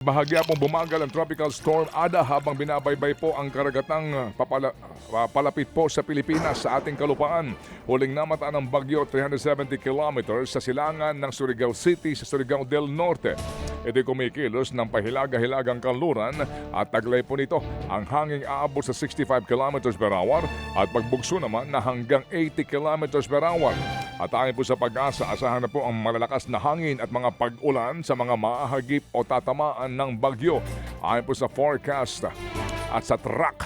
Bahagya pong bumagal ang Tropical Storm Ada habang binabaybay po ang karagatang palapit po sa Pilipinas sa ating kalupaan. Huling namataan ng bagyo 370 kilometers sa silangan ng Surigao City sa Surigao del Norte. Ito'y kumikilos ng pahilaga-hilagang kanluran at taglay po nito ang hanging aabot sa 65 kilometers per hour at pagbugso naman na hanggang 80 kilometers per hour. At ayon po sa Pag-asa, asahan na po ang malalakas na hangin at mga pag-ulan sa mga maahagip o tatamaan ng bagyo. Ayon po sa forecast at sa track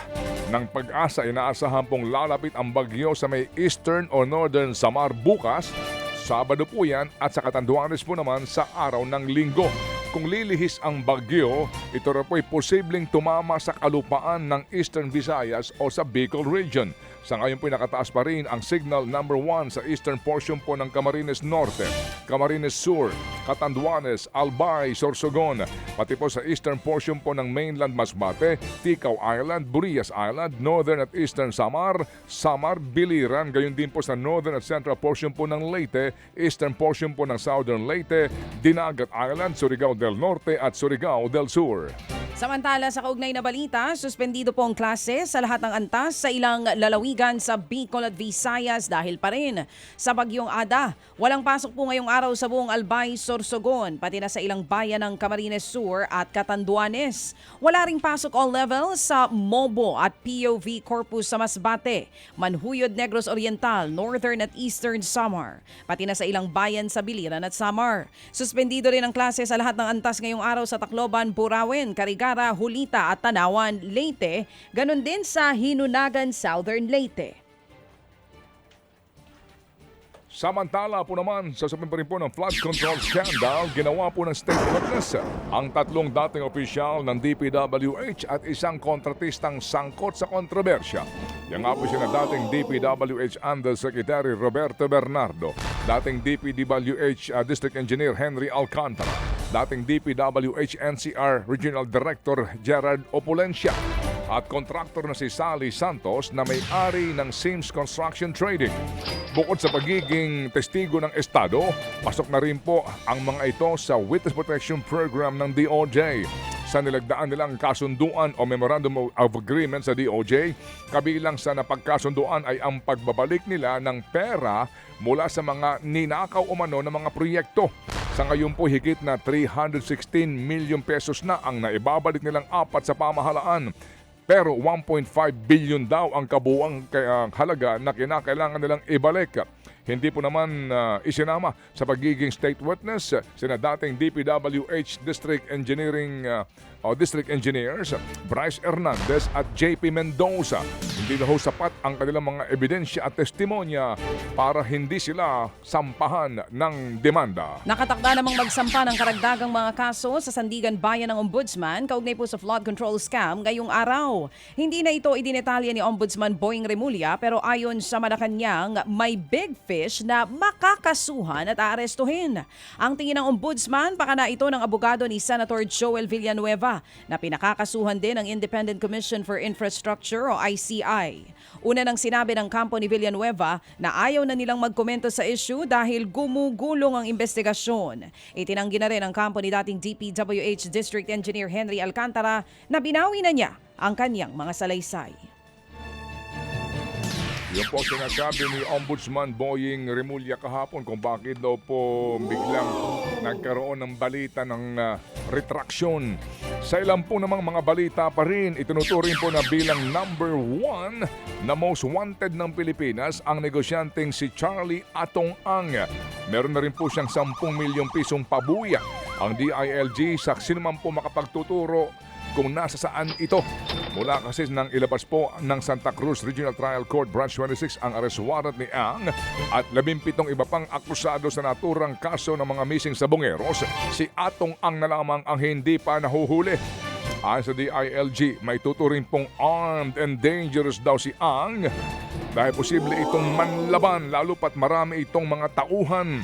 ng Pag-asa, inaasahan pong lalapit ang bagyo sa may eastern o northern Samar bukas, Sabado po yan, at sa Catanduanes po naman sa araw ng Linggo. Kung lilihis ang bagyo, ito rin po ay posibleng tumama sa kalupaan ng Eastern Visayas o sa Bicol Region. Sa ngayon po nakataas pa rin ang signal number 1 sa eastern portion po ng Camarines Norte, Camarines Sur, Catanduanes, Albay, Sorsogon, pati po sa eastern portion po ng mainland Masbate, Ticao Island, Burias Island, northern at eastern Samar, Biliran, gayon din po sa northern at central portion po ng Leyte, eastern portion po ng southern Leyte, Dinagat Island, Surigao del Norte at Surigao del Sur. Samantala sa kaugnay na balita, suspendido po ang klase sa lahat ng antas sa ilang lalawigan sa Bicol at Visayas dahil pa rin sa bagyong Ada. Walang pasok po ngayong araw sa buong Albay, Sorsogon, pati na sa ilang bayan ng Camarines Sur at Catanduanes. Wala ring pasok all levels sa Mobo at POV Corpus sa Masbate, Manhuyod, Negros Oriental, Northern at Eastern Samar, pati na sa ilang bayan sa Biliran at Samar. Suspendido rin ang klase sa lahat ng antas ngayong araw sa Tacloban, Burauen, Carigara, Hulita at Tanawan, Leyte, ganon din sa Hinunagan, Southern Leyte. Samantala po naman, sasabihin pa rin po ng flood control scandal, ginawa po ng state witness ang tatlong dating opisyal ng DPWH at isang kontratistang sangkot sa kontrobersya. Yan nga po siya na dating DPWH Undersecretary Roberto Bernardo, dating DPWH District Engineer Henry Alcantara, dating DPWH NCR Regional Director Gerard Opulencia, at kontraktor na si Sally Santos na may-ari ng Sims Construction Trading. Bukod sa pagiging testigo ng Estado, pasok na rin po ang mga ito sa Witness Protection Program ng DOJ. Sa nilagdaan nilang kasunduan o Memorandum of Agreement sa DOJ, kabilang sa napagkasunduan ay ang pagbabalik nila ng pera mula sa mga ninakaw umano ng mga proyekto. Sa ngayon po higit na 316 million pesos na ang naibabalik nilang apat sa pamahalaan. Pero 1.5 billion daw ang kabuuang halaga na kinakailangan nilang ibalik. Hindi po naman isinama sa pagiging state witness sina dating DPWH District District Engineers Bryce Hernandez at JP Mendoza. Hindi na ho sapat ang kanilang mga ebidensya at testimonya para hindi sila sampahan ng demanda. Nakatakda namang magsampa ng karagdagang mga kaso sa Sandigan Bayan ng Ombudsman kaugnay po sa flood control scam ngayong araw. Hindi na ito idinetalya ni Ombudsman Boying Remulla pero ayon sa Malacanang, may big fish na makakasuhan at aarestuhin. Ang tingin ng Ombudsman, pakana ito ng abogado ni Senator Joel Villanueva na pinakakasuhan din ng Independent Commission for Infrastructure o ICI. Una nang sinabi ng kampo ni Villanueva na ayaw na nilang magkomento sa issue dahil gumugulong ang investigasyon. Itinanggi na rin ang kampo ni dating DPWH District Engineer Henry Alcantara na binawi na niya ang kanyang mga salaysay. Yan po sinasabi ni Ombudsman Boying Remulla kahapon kung bakit daw po biglang nagkaroon ng balita ng retraksyon. Sa ilang po namang mga balita pa rin, itinuturing po na bilang number 1 na most wanted ng Pilipinas ang negosyanteng si Charlie Atong Ang. Meron na rin po siyang 10 milyong pisong pabuya. Ang DILG sa sinuman po makapagtuturo kung nasa saan ito. Mula kasi nang ilabas po ng Santa Cruz Regional Trial Court Branch 26 ang arrest warrant ni Ang at 17 iba pang akusado sa naturang kaso ng mga missing sabongeros, si Atong Ang na lamang ang hindi pa nahuhuli. Ayon sa DILG, may tuturing pong armed and dangerous daw si Ang dahil posible itong manlaban lalo pat marami itong mga tauhan.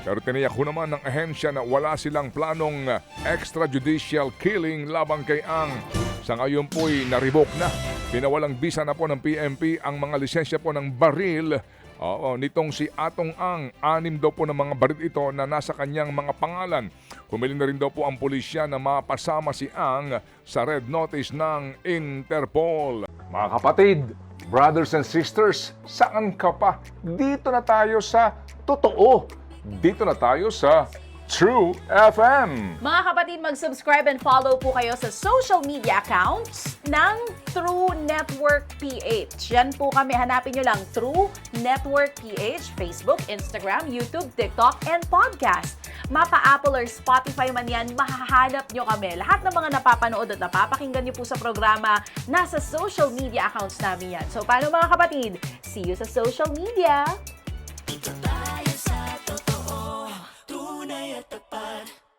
Pero tiniyak ho naman ng ahensya na wala silang planong extrajudicial killing labang kay Ang. Sa ngayon po'y na-revoke na. Pinawalang bisa na po ng PNP ang mga lisensya po ng baril Oo, nitong si Atong Ang, 6 daw po ng mga baril ito na nasa kanyang mga pangalan. Humiling na rin daw po ang pulisya na mapasama si Ang sa red notice ng Interpol. Mga kapatid, brothers and sisters, saan ka pa? Dito na tayo sa totoo. Dito na tayo sa True FM. Mga kapatid, mag-subscribe and follow po kayo sa social media accounts ng True Network PH. Yan po kami, hanapin nyo lang True Network PH, Facebook, Instagram, YouTube, TikTok, and podcast. Mapa Apple or Spotify man yan, mahahanap nyo kami. Lahat ng mga napapanood at napapakinggan nyo po sa programa, nasa social media accounts namin yan. So paano mga kapatid? See you sa social media!